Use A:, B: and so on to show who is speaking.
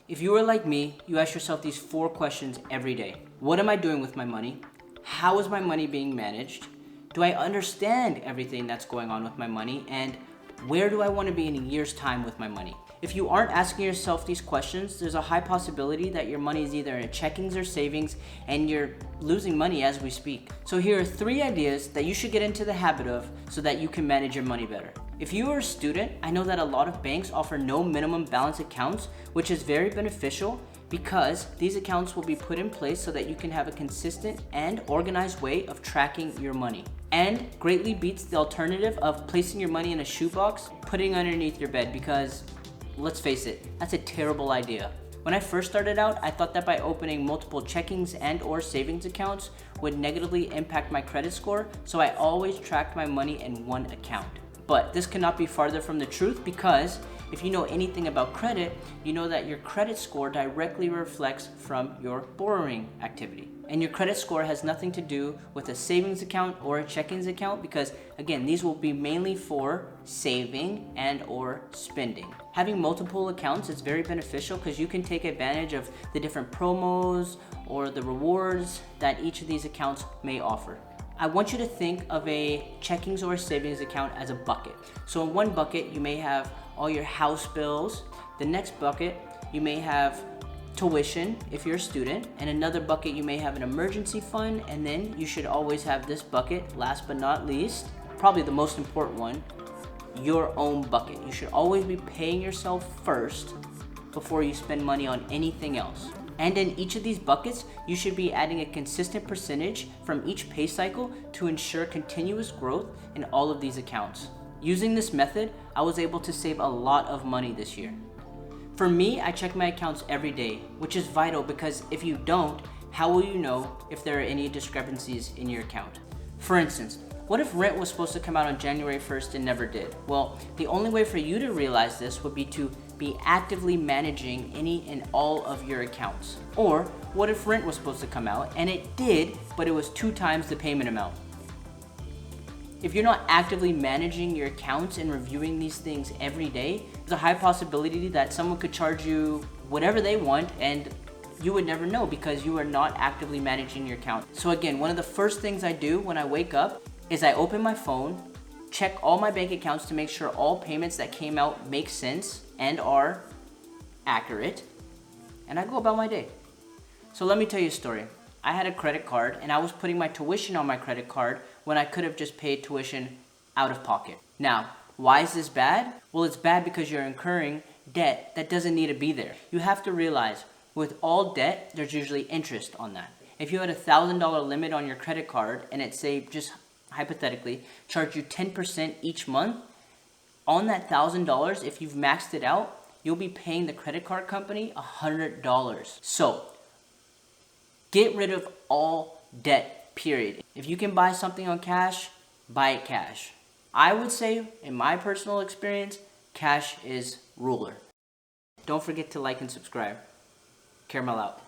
A: If you are like me, you ask yourself these 4 questions every day. What am I doing with my money? How is my money being managed? Do I understand everything that's going on with my money? And where do I want to be in a year's time with my money? If you aren't asking yourself these questions, there's a high possibility that your money is either in checkings or savings and you're losing money as we speak. So here are 3 ideas that you should get into the habit of so that you can manage your money better. If you are a student, I know that a lot of banks offer no minimum balance accounts, which is very beneficial because these accounts will be put in place so that you can have a consistent and organized way of tracking your money. And greatly beats the alternative of placing your money in a shoebox, putting it underneath your bed, because let's face it, that's a terrible idea. When I first started out, I thought that by opening multiple checkings and or savings accounts would negatively impact my credit score, so I always tracked my money in one account. But this cannot be farther from the truth, because if you know anything about credit, you know that your credit score directly reflects from your borrowing activity. And your credit score has nothing to do with a savings account or a checkings account, because again, these will be mainly for saving and or spending. Having multiple accounts is very beneficial because you can take advantage of the different promos or the rewards that each of these accounts may offer. I want you to think of a checkings or a savings account as a bucket. So in one bucket, you may have all your house bills. The next bucket, you may have tuition if you're a student. And another bucket, you may have an emergency fund. And then you should always have this bucket, last but not least, probably the most important one, your own bucket. You should always be paying yourself first before you spend money on anything else. And in each of these buckets, you should be adding a consistent percentage from each pay cycle to ensure continuous growth in all of these accounts. Using this method, I was able to save a lot of money this year. For me, I check my accounts every day, which is vital because if you don't, how will you know if there are any discrepancies in your account? For instance, what if rent was supposed to come out on January 1st and never did? Well, the only way for you to realize this would be to be actively managing any and all of your accounts. Or what if rent was supposed to come out and it did, but it was 2 times the payment amount? If you're not actively managing your accounts and reviewing these things every day, there's a high possibility that someone could charge you whatever they want and you would never know because you are not actively managing your account. So again, one of the first things I do when I wake up is I open my phone, check all my bank accounts to make sure all payments that came out make sense and are accurate, and I go about my day. So let me tell you a story. I had a credit card and I was putting my tuition on my credit card when I could have just paid tuition out of pocket. Now, why is this bad? Well, it's bad because you're incurring debt that doesn't need to be there. You have to realize with all debt, there's usually interest on that. If you had a $1,000 limit on your credit card and it say, just hypothetically, charge you 10% each month, on that $1,000, if you've maxed it out, you'll be paying the credit card company $100. So, get rid of all debt, period. If you can buy something on cash, buy it cash. I would say, in my personal experience, cash is ruler. Don't forget to like and subscribe. Caramel out.